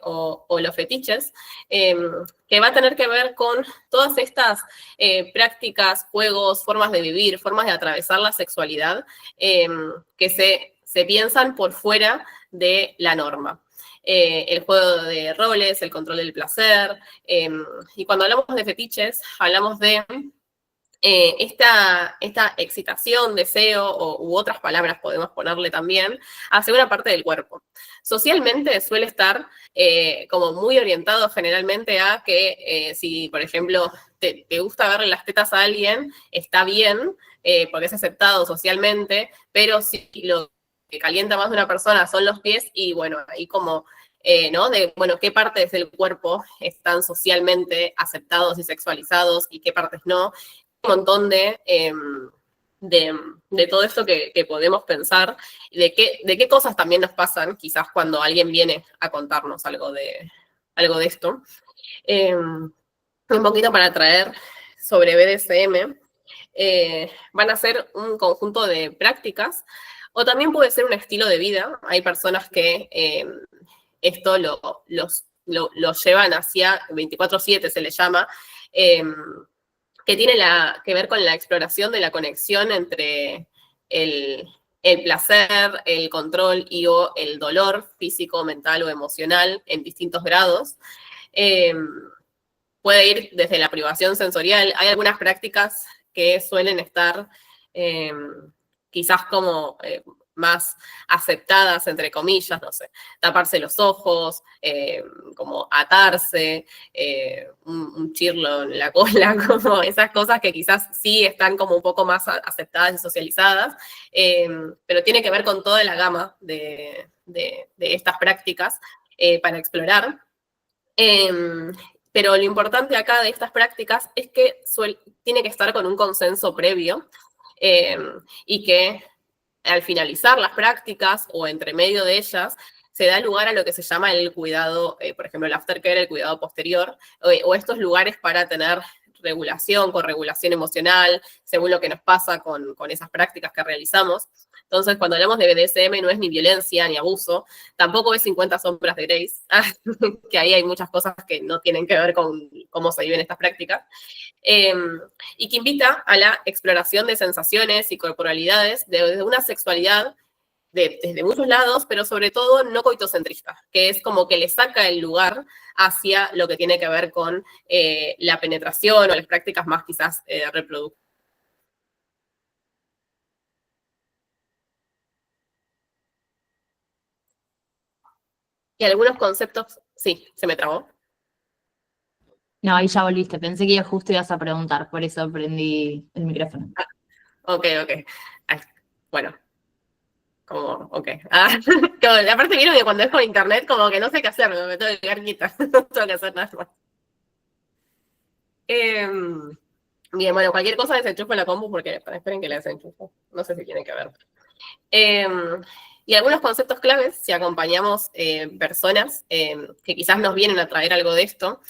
B: o los fetiches, que va a tener que ver con todas estas prácticas, juegos, formas de vivir, formas de atravesar la sexualidad, que se piensan por fuera de la norma. El juego de roles, el control del placer, y cuando hablamos de fetiches, hablamos de esta excitación, deseo, u otras palabras podemos ponerle también, hacia una parte del cuerpo. Socialmente suele estar como muy orientado generalmente a que si, por ejemplo, te gusta verle las tetas a alguien, está bien, porque es aceptado socialmente, pero si lo que calienta más de una persona son los pies, y bueno, ahí como ¿no? De, bueno, qué partes del cuerpo están socialmente aceptados y sexualizados y qué partes no. Un montón de todo esto que podemos pensar y de qué cosas también nos pasan, quizás cuando alguien viene a contarnos algo de esto. Un poquito para traer sobre BDSM, van a ser un conjunto de prácticas, o también puede ser un estilo de vida. Hay personas que esto lo llevan hacia 24/7, se le llama, que tiene que ver con la exploración de la conexión entre el placer, el control o el dolor físico, mental o emocional en distintos grados. Puede ir desde la privación sensorial. Hay algunas prácticas que suelen estar quizás como más aceptadas, entre comillas, no sé, taparse los ojos, como atarse, un chirlo en la cola, como esas cosas que quizás sí están como un poco más aceptadas y socializadas, pero tiene que ver con toda la gama de estas prácticas para explorar. Pero lo importante acá de estas prácticas es que tiene que estar con un consenso previo, y que al finalizar las prácticas o entre medio de ellas, se da lugar a lo que se llama el cuidado, por ejemplo, el aftercare, el cuidado posterior, o estos lugares para tener regulación, corregulación emocional, según lo que nos pasa con esas prácticas que realizamos. Entonces, cuando hablamos de BDSM, no es ni violencia ni abuso, tampoco es 50 sombras de Grey, que ahí hay muchas cosas que no tienen que ver con cómo se viven estas prácticas, y que invita a la exploración de sensaciones y corporalidades desde una sexualidad desde muchos lados, pero sobre todo no coitocentrista, que es como que le saca el lugar hacia lo que tiene que ver con la penetración o las prácticas más quizás reproductivas. Y algunos conceptos, sí, se me trabó.
A: No, ahí ya volviste. Pensé que justo ibas a preguntar, por eso prendí el micrófono.
B: Ok. Ay, bueno. Como, ok. Aparte vieron que cuando es con internet, como que no sé qué hacer, me tengo que quedar quieta, no tengo que hacer nada más. Bien, bueno, cualquier cosa desenchufo la compu porque esperen que la desenchufo. No sé si tiene que ver. Y algunos conceptos claves, si acompañamos personas que quizás nos vienen a traer algo de esto,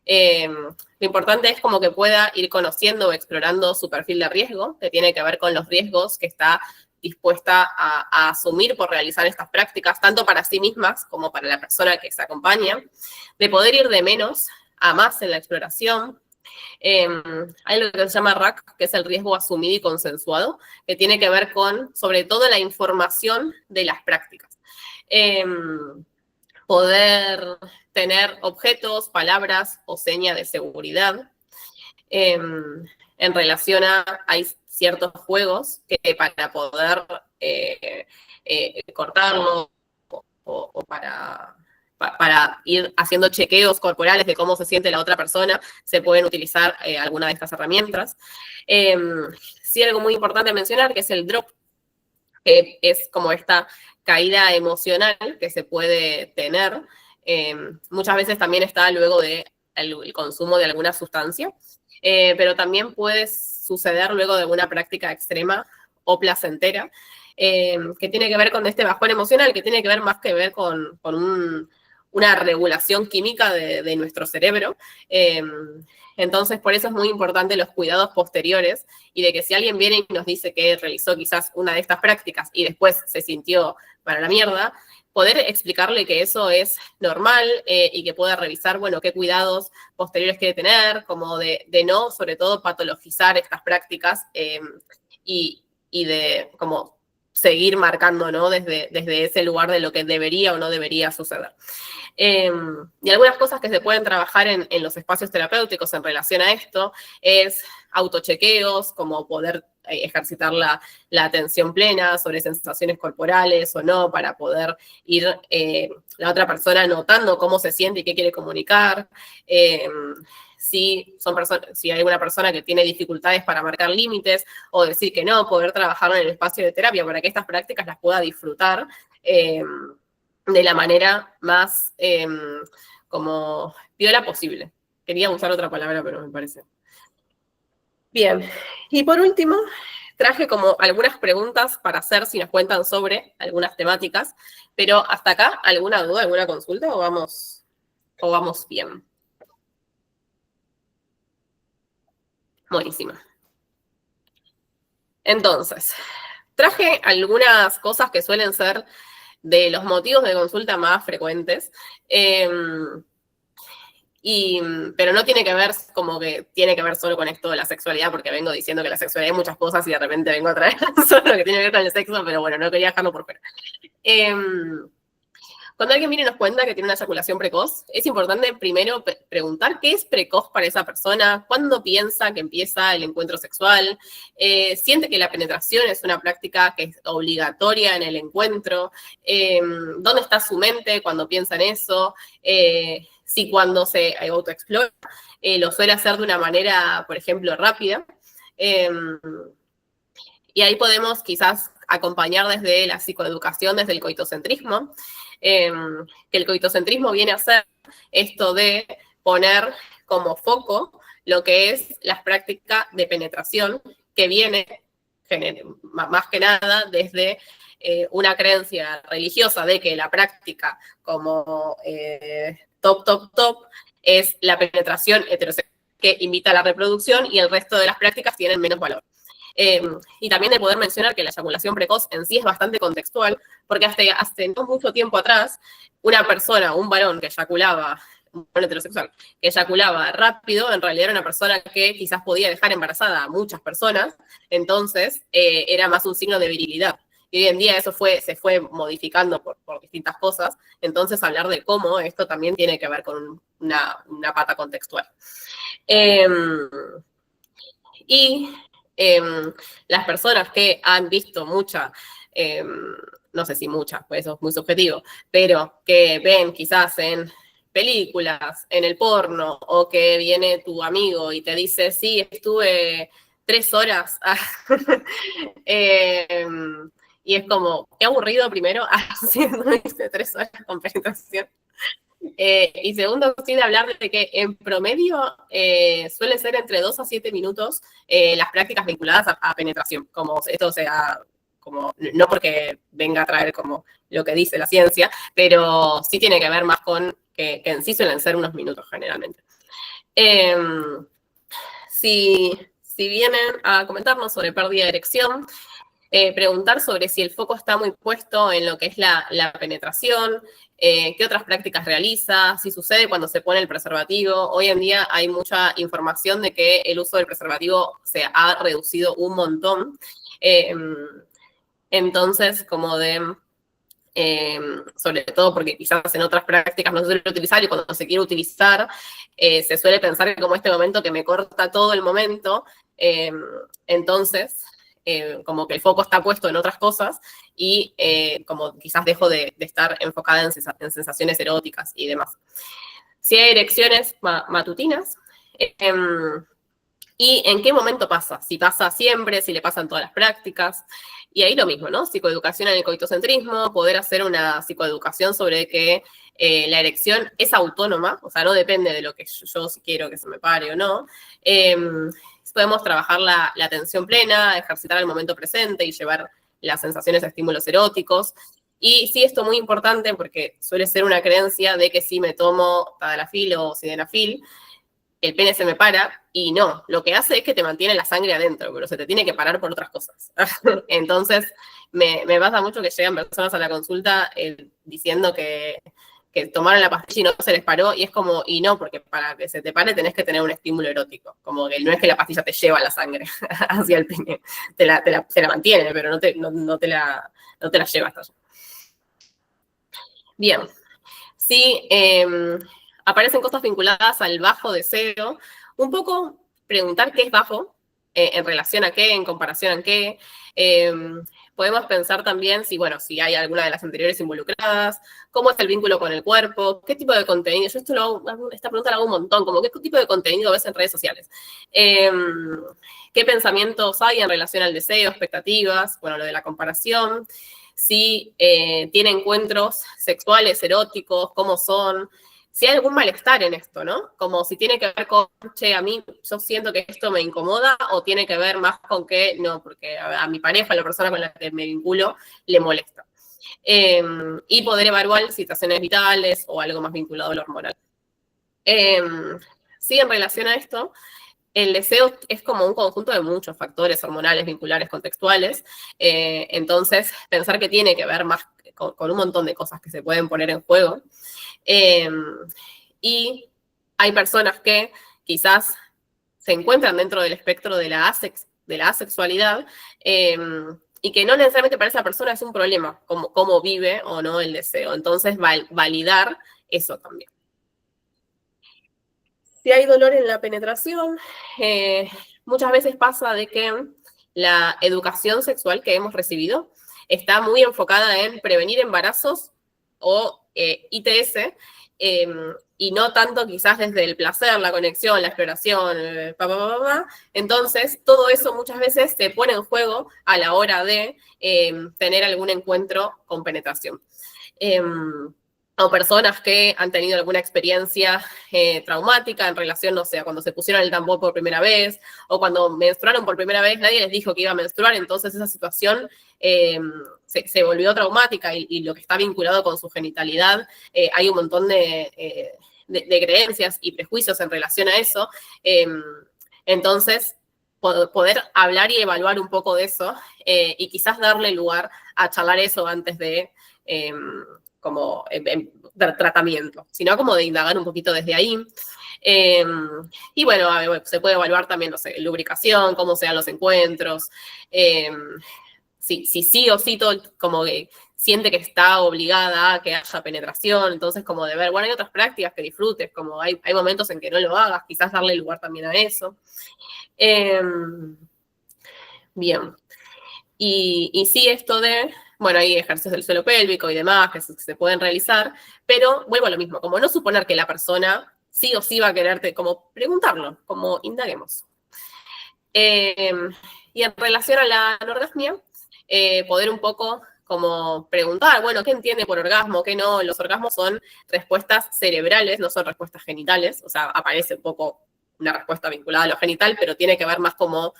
B: lo importante es como que pueda ir conociendo o explorando su perfil de riesgo, que tiene que ver con los riesgos que está dispuesta a asumir por realizar estas prácticas, tanto para sí mismas como para la persona que se acompaña, de poder ir de menos a más en la exploración. Hay lo que se llama RAC, que es el riesgo asumido y consensuado, que tiene que ver con, sobre todo, la información de las prácticas. Poder tener objetos, palabras o señas de seguridad. En relación hay ciertos juegos que para poder cortarlo o para ir haciendo chequeos corporales de cómo se siente la otra persona, se pueden utilizar alguna de estas herramientas. Sí, algo muy importante mencionar, que es el drop, que es como esta caída emocional que se puede tener. Muchas veces también está luego del consumo de alguna sustancia, pero también puede suceder luego de una práctica extrema o placentera, que tiene que ver con este bajón emocional, que tiene que ver más que ver con una regulación química de nuestro cerebro. Entonces, por eso es muy importante los cuidados posteriores y de que si alguien viene y nos dice que realizó quizás una de estas prácticas y después se sintió para la mierda, poder explicarle que eso es normal y que pueda revisar, bueno, qué cuidados posteriores quiere tener, como de no, sobre todo, patologizar estas prácticas y de como seguir marcando, ¿no? Desde ese lugar de lo que debería o no debería suceder. Y algunas cosas que se pueden trabajar en los espacios terapéuticos en relación a esto es autochequeos, como poder ejercitar la atención plena sobre sensaciones corporales o no, para poder ir la otra persona notando cómo se siente y qué quiere comunicar. Si hay alguna persona que tiene dificultades para marcar límites o decir que no, poder trabajarlo en el espacio de terapia para que estas prácticas las pueda disfrutar de la manera más como piola posible. Quería usar otra palabra, pero me parece. Bien, y por último, traje como algunas preguntas para hacer si nos cuentan sobre algunas temáticas, pero hasta acá, ¿alguna duda, alguna consulta o vamos bien? Buenísimo. Entonces, traje algunas cosas que suelen ser de los motivos de consulta más frecuentes, pero no tiene que ver solo con esto de la sexualidad, porque vengo diciendo que la sexualidad hay muchas cosas y de repente vengo a traer solo lo que tiene que ver con el sexo, pero bueno, no quería dejarlo por fuera. Cuando alguien viene y nos cuenta que tiene una eyaculación precoz, es importante primero preguntar qué es precoz para esa persona, cuándo piensa que empieza el encuentro sexual, siente que la penetración es una práctica que es obligatoria en el encuentro, dónde está su mente cuando piensa en eso, si cuando se autoexplora lo suele hacer de una manera, por ejemplo, rápida. Y ahí podemos quizás acompañar desde la psicoeducación, desde el coitocentrismo, que el coitocentrismo viene a ser esto de poner como foco lo que es la práctica de penetración, que viene más que nada desde una creencia religiosa de que la práctica como top es la penetración heterosexual que invita a la reproducción y el resto de las prácticas tienen menos valor. Y también de poder mencionar que la eyaculación precoz en sí es bastante contextual, porque hace no mucho tiempo atrás, una persona, un varón que eyaculaba, un varón heterosexual, que eyaculaba rápido, en realidad era una persona que quizás podía dejar embarazada a muchas personas, entonces era más un signo de virilidad. Y hoy en día eso se fue modificando por distintas cosas, entonces hablar de cómo esto también tiene que ver con una pata contextual. Las personas que han visto no sé si mucha, pues eso es muy subjetivo, pero que ven quizás en películas, en el porno, o que viene tu amigo y te dice, sí, estuve 3 horas, y es como, qué aburrido primero, haciendo 3 horas con penetración. Y segundo, sí de hablar de que en promedio suele ser entre 2 a 7 minutos las prácticas vinculadas a penetración, como esto sea, como, no porque venga a traer como lo que dice la ciencia, pero sí tiene que ver más con que en sí suelen ser unos minutos generalmente. Si vienen a comentarnos sobre pérdida de erección, preguntar sobre si el foco está muy puesto en lo que es la penetración, qué otras prácticas realiza, si sucede cuando se pone el preservativo. Hoy en día hay mucha información de que el uso del preservativo se ha reducido un montón. Entonces, como sobre todo porque quizás en otras prácticas no se suele utilizar y cuando se quiere utilizar se suele pensar que como este momento que me corta todo el momento, entonces como que el foco está puesto en otras cosas y como quizás dejo de estar enfocada en sensaciones eróticas y demás. Si hay erecciones matutinas, y en qué momento pasa, si pasa siempre, si le pasan todas las prácticas, y ahí lo mismo, ¿no? Psicoeducación en el coitocentrismo, poder hacer una psicoeducación sobre que la erección es autónoma, o sea, no depende de lo que yo si quiero que se me pare o no. Podemos trabajar la atención plena, ejercitar el momento presente y llevar las sensaciones a estímulos eróticos. Y sí, esto es muy importante porque suele ser una creencia de que si me tomo tadalafil o sildenafil, el pene se me para, y no, lo que hace es que te mantiene la sangre adentro, pero se te tiene que parar por otras cosas. Entonces, me pasa mucho que llegan personas a la consulta diciendo que tomaron la pastilla y no se les paró, y es como, y no, porque para que se te pare tenés que tener un estímulo erótico, como que no es que la pastilla te lleva la sangre hacia el pene, te la mantiene, pero no te la lleva hasta allá. Bien, sí, aparecen cosas vinculadas al bajo deseo, un poco preguntar qué es bajo, en relación a qué, en comparación a qué. Podemos pensar también si hay alguna de las anteriores involucradas, cómo es el vínculo con el cuerpo, qué tipo de contenido. Yo esta pregunta la hago un montón, como qué tipo de contenido ves en redes sociales. ¿Qué pensamientos hay en relación al deseo, expectativas? Bueno, lo de la comparación. Si tiene encuentros sexuales, eróticos, cómo son. Si hay algún malestar en esto, ¿no? Como si tiene que ver con, che, a mí yo siento que esto me incomoda, o tiene que ver más con que, no, porque a mi pareja, a la persona con la que me vinculo, le molesta. Y poder evaluar situaciones vitales o algo más vinculado a lo hormonal. Sí, en relación a esto, el deseo es como un conjunto de muchos factores hormonales, vinculares, contextuales. Entonces, pensar que tiene que ver más con un montón de cosas que se pueden poner en juego. Y hay personas que quizás se encuentran dentro del espectro de la asexualidad, y que no necesariamente para esa persona es un problema cómo vive o no el deseo. Entonces, validar eso también. Si hay dolor en la penetración, muchas veces pasa de que la educación sexual que hemos recibido está muy enfocada en prevenir embarazos o ITS, y no tanto quizás desde el placer, la conexión, la exploración, Entonces, todo eso muchas veces se pone en juego a la hora de tener algún encuentro con penetración. O personas que han tenido alguna experiencia traumática en relación, no sé, cuando se pusieron el tambor por primera vez, o cuando menstruaron por primera vez, nadie les dijo que iba a menstruar, entonces esa situación se volvió traumática, y lo que está vinculado con su genitalidad, hay un montón de creencias y prejuicios en relación a eso. Entonces, poder hablar y evaluar un poco de eso, y quizás darle lugar a charlar eso antes de como tratamiento, sino como de indagar un poquito desde ahí. Y bueno, se puede evaluar también, no sé, lubricación, cómo sean los encuentros, si sí o sí todo, como que siente que está obligada a que haya penetración, entonces como de ver, bueno, hay otras prácticas que disfrutes, como hay momentos en que no lo hagas, quizás darle lugar también a eso. Bien. Y sí, esto de, bueno, hay ejercicios del suelo pélvico y demás que se pueden realizar, pero vuelvo a lo mismo, como no suponer que la persona sí o sí va a quererte, como preguntarlo, como indaguemos. Y en relación a la anorgasmia, poder un poco como preguntar, bueno, ¿qué entiende por orgasmo? ¿Qué no? Los orgasmos son respuestas cerebrales, no son respuestas genitales, o sea, aparece un poco una respuesta vinculada a lo genital, pero tiene que ver más como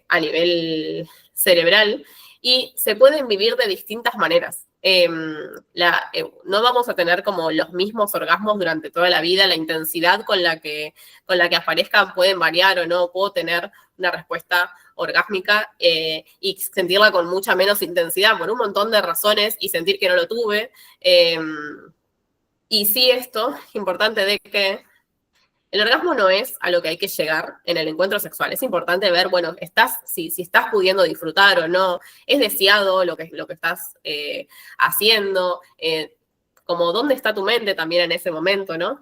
B: a nivel cerebral, y se pueden vivir de distintas maneras. No vamos a tener como los mismos orgasmos durante toda la vida, la intensidad con la que aparezcan pueden variar o no, puedo tener una respuesta orgásmica y sentirla con mucha menos intensidad por un montón de razones y sentir que no lo tuve. Y sí, esto, importante de que el orgasmo no es a lo que hay que llegar en el encuentro sexual. Es importante ver, bueno, si estás pudiendo disfrutar o no, es deseado lo que estás haciendo, como dónde está tu mente también en ese momento, ¿no?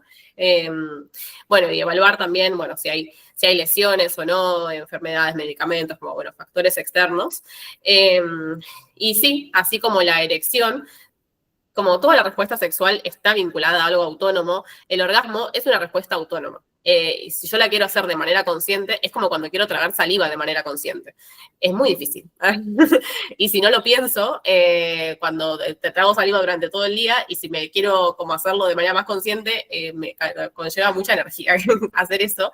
B: Bueno, y evaluar también, bueno, si hay lesiones o no, enfermedades, medicamentos, como, bueno, factores externos. Y sí, así como la erección, como toda la respuesta sexual está vinculada a algo autónomo, el orgasmo es una respuesta autónoma. Y si yo la quiero hacer de manera consciente, es como cuando quiero tragar saliva de manera consciente. Es muy difícil. Y si no lo pienso, cuando te trago saliva durante todo el día, y si me quiero como hacerlo de manera más consciente, me conlleva mucha energía hacer eso.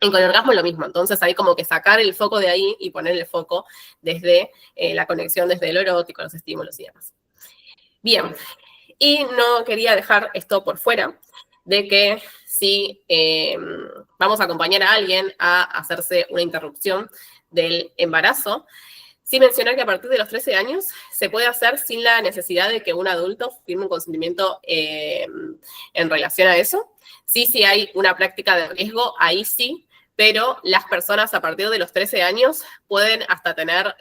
B: Y con el orgasmo lo mismo, entonces hay como que sacar el foco de ahí y poner el foco desde la conexión, desde lo erótico, los estímulos y demás. Bien, y no quería dejar esto por fuera, de que si vamos a acompañar a alguien a hacerse una interrupción del embarazo, sí mencionar que a partir de los 13 años se puede hacer sin la necesidad de que un adulto firme un consentimiento en relación a eso. Sí, si hay una práctica de riesgo, ahí sí, pero las personas a partir de los 13 años pueden hasta tener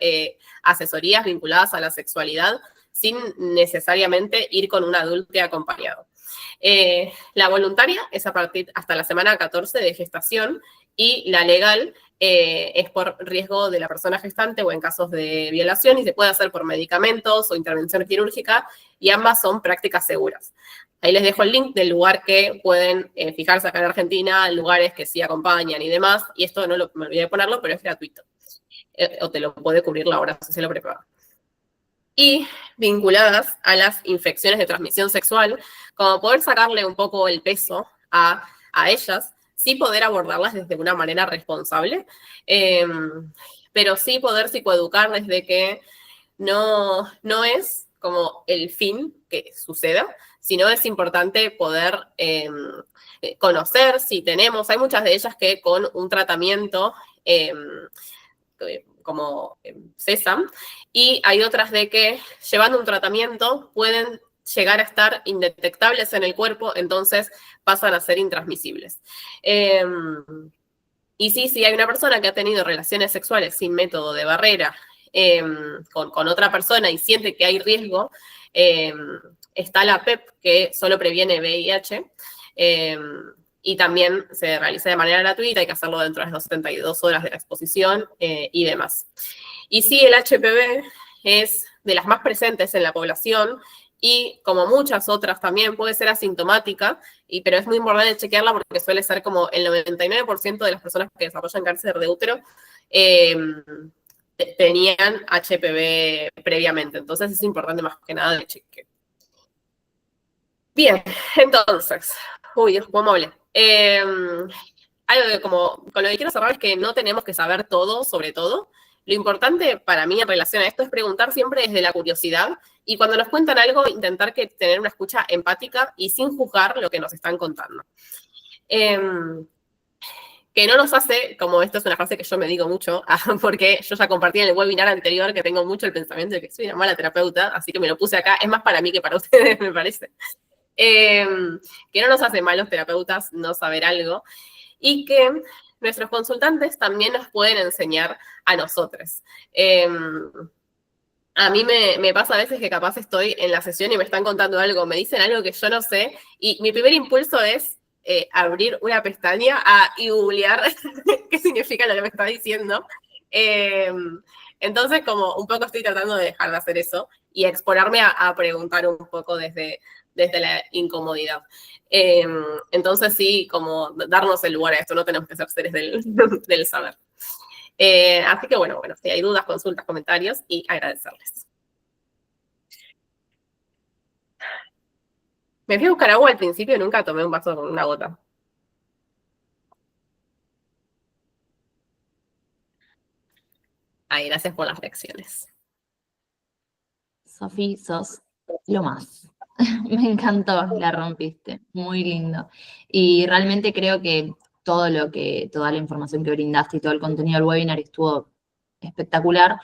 B: asesorías vinculadas a la sexualidad sin necesariamente ir con un adulto acompañado. La voluntaria es a partir hasta la semana 14 de gestación y la legal es por riesgo de la persona gestante o en casos de violación y se puede hacer por medicamentos o intervención quirúrgica y ambas son prácticas seguras. Ahí les dejo el link del lugar que pueden fijarse acá en Argentina, lugares que sí acompañan y demás, y esto me olvidé de ponerlo, pero es gratuito. O te lo puede cubrir la obra social o prepaga. Y vinculadas a las infecciones de transmisión sexual, como poder sacarle un poco el peso a ellas, sí poder abordarlas desde una manera responsable, pero sí poder psicoeducar desde que no es como el fin que suceda, sino es importante poder conocer si tenemos, hay muchas de ellas que con un tratamiento como CESAM, y hay otras de que llevando un tratamiento pueden llegar a estar indetectables en el cuerpo, entonces pasan a ser intransmisibles. Y sí, si hay una persona que ha tenido relaciones sexuales sin método de barrera con otra persona y siente que hay riesgo, está la PEP, que solo previene VIH, y también se realiza de manera gratuita, hay que hacerlo dentro de las 72 horas de la exposición y demás. Y sí, el HPV es de las más presentes en la población y como muchas otras también puede ser asintomática, pero es muy importante chequearla porque suele ser como el 99% de las personas que desarrollan cáncer de útero tenían HPV previamente, entonces es importante más que nada de chequeo. Bien, entonces, ¿cómo hablé? Algo que como, con lo que quiero cerrar es que no tenemos que saber todo sobre todo. Lo importante para mí en relación a esto es preguntar siempre desde la curiosidad y cuando nos cuentan algo, intentar tener una escucha empática y sin juzgar lo que nos están contando. Que no nos hace, como esto es una frase que yo me digo mucho, porque yo ya compartí en el webinar anterior que tengo mucho el pensamiento de que soy una mala terapeuta, así que me lo puse acá, es más para mí que para ustedes, me parece. Que no nos hace malos terapeutas no saber algo y que nuestros consultantes también nos pueden enseñar a nosotros. A mí me pasa a veces que capaz estoy en la sesión y me están contando algo, me dicen algo que yo no sé y mi primer impulso es abrir una pestaña y googlear qué significa lo que me está diciendo. Entonces, como un poco estoy tratando de dejar de hacer eso y exponerme a preguntar un poco desde la incomodidad. Entonces, sí, como darnos el lugar a esto, no tenemos que ser seres del saber. Así que, bueno, si hay dudas, consultas, comentarios, y agradecerles. Me fui a buscar agua al principio y nunca tomé un vaso con una gota. Ay, gracias por las reacciones.
A: Sofi, sos lo más. Me encantó, la rompiste. Muy lindo. Y realmente creo que toda la información que brindaste y todo el contenido del webinar estuvo espectacular,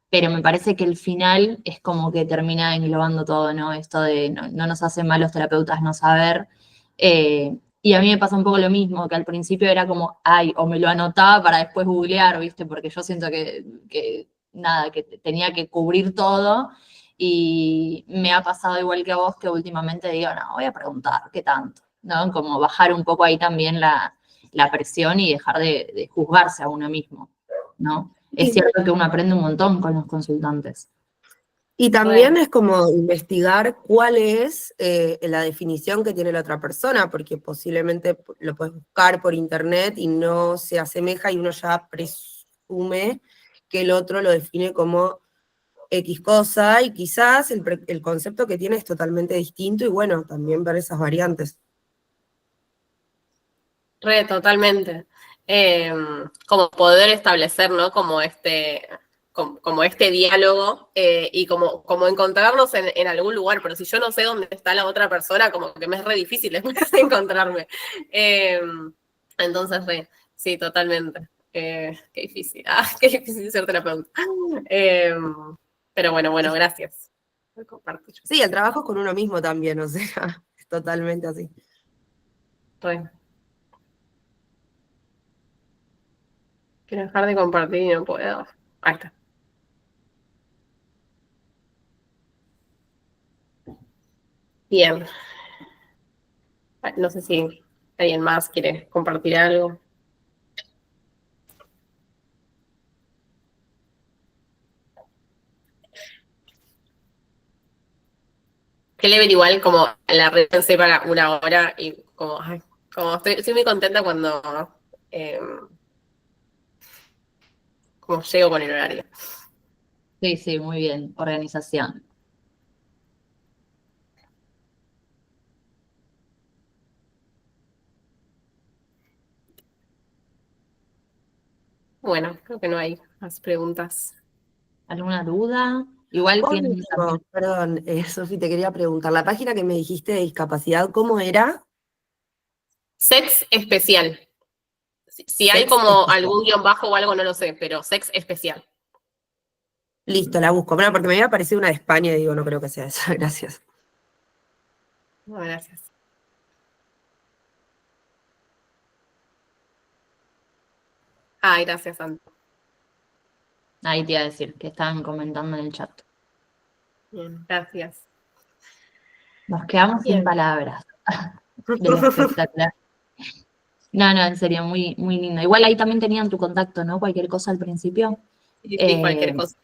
A: pero me parece que el final es como que termina englobando todo, ¿no? Esto de no nos hacen mal los terapeutas no saber. Y a mí me pasa un poco lo mismo, que al principio era como, o me lo anotaba para después googlear, ¿viste? Porque yo siento que tenía que cubrir todo. Y me ha pasado igual que a vos, que últimamente digo, no, voy a preguntar, ¿qué tanto? ¿No? Como bajar un poco ahí también la presión y dejar de juzgarse a uno mismo, ¿no? Es cierto que uno aprende un montón con los consultantes.
C: Y también es como investigar cuál es la definición que tiene la otra persona, porque posiblemente lo puedes buscar por internet y no se asemeja y uno ya presume que el otro lo define como X cosa, y quizás el concepto que tiene es totalmente distinto, y bueno, también ver esas variantes.
B: Totalmente. como poder establecer, ¿no? Como este diálogo y como encontrarnos en algún lugar, pero si yo no sé dónde está la otra persona, como que me es re difícil después encontrarme. Entonces, sí, totalmente. Qué difícil. Qué difícil ser terapeuta. Pero bueno, gracias por compartir.
C: Sí, el trabajo es con uno mismo también, o sea, es totalmente así.
B: Re. Quiero dejar de compartir y no puedo. Ahí está. Bien. No sé si alguien más quiere compartir algo. Que level igual como la red pensé para una hora y como estoy muy contenta cuando eh, como llego con el horario.
A: Sí, sí, muy bien. Organización.
B: Bueno, creo que no hay más preguntas.
A: ¿Alguna duda? Igual
C: Por
A: tienen
C: último,
A: también.
C: perdón, Sofi, te quería preguntar, la página que me dijiste de discapacidad, ¿cómo era?
B: Sex especial. Si hay
C: Sex
B: como
C: especial.
B: algún guión bajo o algo, no lo sé, pero sex especial.
C: Listo, la busco. Bueno, porque me había aparecido una de España y digo, no creo que sea esa. Gracias.
B: No, gracias. Ay, gracias, Santo.
A: Ahí te iba a decir que estaban comentando en el chat.
B: Bien, gracias.
A: Nos quedamos sin
B: Bien.
A: palabras de lo espectacular. No, no, en serio, muy, muy lindo. Igual ahí también tenían tu contacto, ¿no? Cualquier cosa al principio.
B: Sí, cualquier cosa.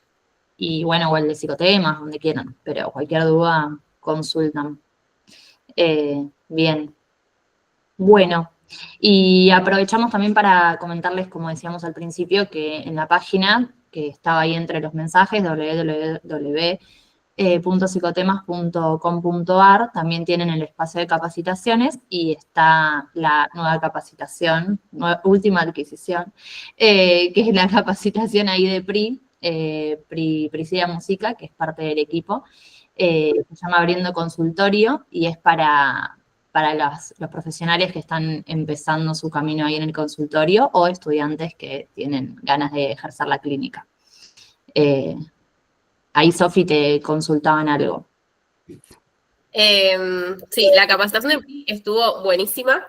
A: Y bueno, igual de psicotemas, donde quieran, pero cualquier duda, consultan. Bien. Bueno, y aprovechamos también para comentarles, como decíamos al principio, que en la página que estaba ahí entre los mensajes, www.psicotemas.com.ar, también tienen el espacio de capacitaciones y está la nueva capacitación, última adquisición, que es la capacitación ahí de Priscila Musica, que es parte del equipo, se llama Abriendo Consultorio y es para los profesionales que están empezando su camino ahí en el consultorio o estudiantes que tienen ganas de ejercer la clínica. Ahí, Sofi, te consultaban algo.
B: Sí, la capacitación estuvo buenísima,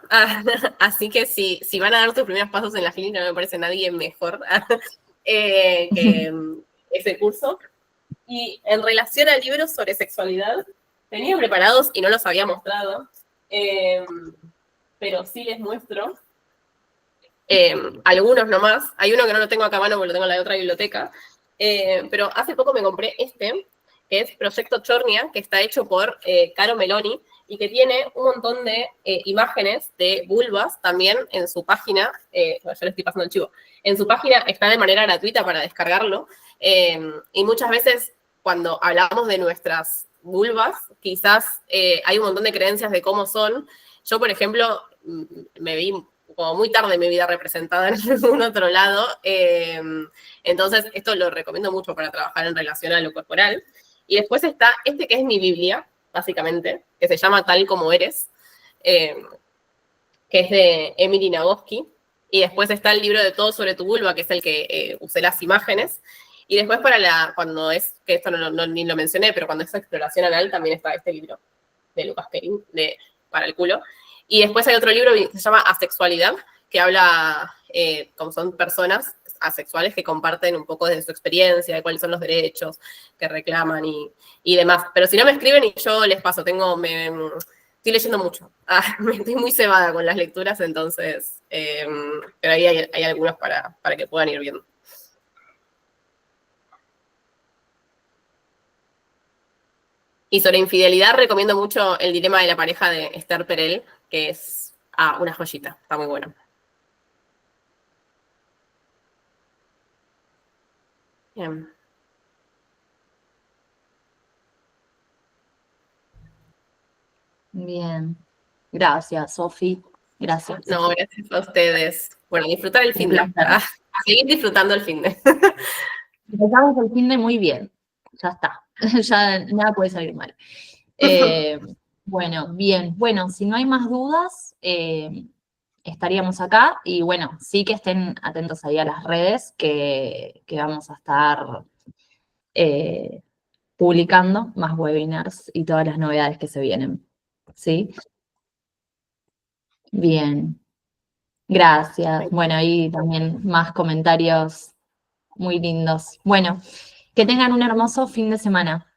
B: así que si van a dar tus primeros pasos en la clínica, no me parece nadie mejor que ese curso. Y en relación a libros sobre sexualidad, tenía preparados y no los había mostrado, pero sí les muestro algunos nomás. Hay uno que no lo tengo acá a mano porque lo tengo en la otra biblioteca, pero hace poco me compré que es Proyecto Chornia, que está hecho por Caro Meloni y que tiene un montón de imágenes de vulvas también en su página. Yo le estoy pasando el chivo. En su página está de manera gratuita para descargarlo. Y muchas veces cuando hablamos de nuestras vulvas, quizás hay un montón de creencias de cómo son. Yo, por ejemplo, me vi como muy tarde mi vida representada en algún otro lado. Entonces, esto lo recomiendo mucho para trabajar en relación a lo corporal. Y después está que es mi Biblia, básicamente, que se llama Tal como eres, que es de Emily Nagoski. Y después está el libro de Todo sobre tu vulva, que es el que usé las imágenes. Y después cuando es, que esto ni lo mencioné, pero cuando es exploración anal también está este libro de Lucas Perín, para el culo. Y después hay otro libro que se llama Asexualidad, que habla, como son personas asexuales que comparten un poco de su experiencia, de cuáles son los derechos que reclaman y demás. Pero si no me escriben y yo les paso, estoy leyendo mucho. Estoy muy cebada con las lecturas, entonces, pero ahí hay algunos para que puedan ir viendo. Y sobre infidelidad recomiendo mucho El dilema de la pareja de Esther Perel, que es una joyita, está muy bueno. Bien.
A: Bien. Gracias, Sofi. Gracias.
B: No, gracias a ustedes. Bueno, disfrutar el fin de.
A: Un placer.
B: A seguir disfrutando el fin de.
A: Empezamos el fin de muy bien. Ya está. Ya nada puede salir mal. Bueno, bien. Bueno, si no hay más dudas, estaríamos acá. Y bueno, sí que estén atentos ahí a las redes que vamos a estar publicando más webinars y todas las novedades que se vienen. ¿Sí? Bien. Gracias. Bueno, ahí también más comentarios muy lindos. Bueno, que tengan un hermoso fin de semana.